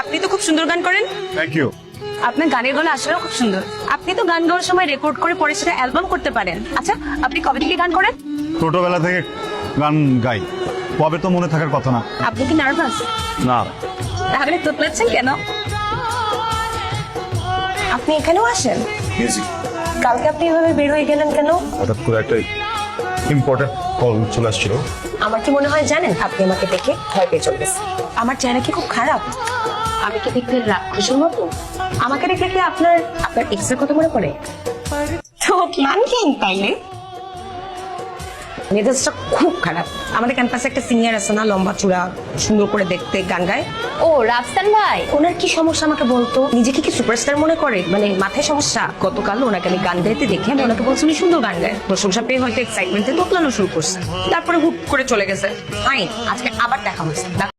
আপনি তো খুব সুন্দর গান করেন। Thank you. আপনার গানের গলা আসলেও খুব সুন্দর। আপনি তো গান গাওয়ার সময় রেকর্ড করে পরে সেটা অ্যালবাম করতে পারেন। আচ্ছা, আপনি কবে থেকে গান করেন? ছোটবেলা থেকে গান গাই, কবে তো মনে থাকার কথা না। আপনি কি নার্ভাস? না, তাহলে তোতলাচ্ছেন কেন? আপনি এখানেও আসেন? মিউজিক কালকে আপনি এভাবে বের হয়ে গেলেন কেন? হঠাৎ করে একটা ইম্পর্টেন্ট কল চলে আসছিল। আমার কি মনে হয় জানেন, আপনি আমাকে দেখে ভয় পেয়ে চলে গেছেন। আমার চেহারা কি খুব খারাপ? আমি কি দেখতে রাক্ষসের মতো? আমাকে দেখলে কি আপনার এক্স এর কথা মনে পড়ে? তো প্ল্যান কেন তাইলে? মেজাজটা খুব খারাপ। আমাদের ক্যাম্পাসে একটা সিনিয়র আছে না, লম্বা চূড়া, সুন্দর করে দেখতে, গান গায়। ও রাফসান ভাই, ওনার কি সমস্যা আমাকে বলতো? নিজেকে কি সুপারস্টার মনে করে? মানে মাথায় সমস্যা। গতকাল ওনাকে আমি গান গাইতে দেখে আমি ওনাকে বলছি উনি সুন্দর গান গায়। প্রশংসা পেয়ে হয়তো এক্সাইটমেন্টে তোতলানো শুরু করছে, তারপরে হুট করে চলে গেছে। ফাইন, আজকে আবার দেখা হয়েছে।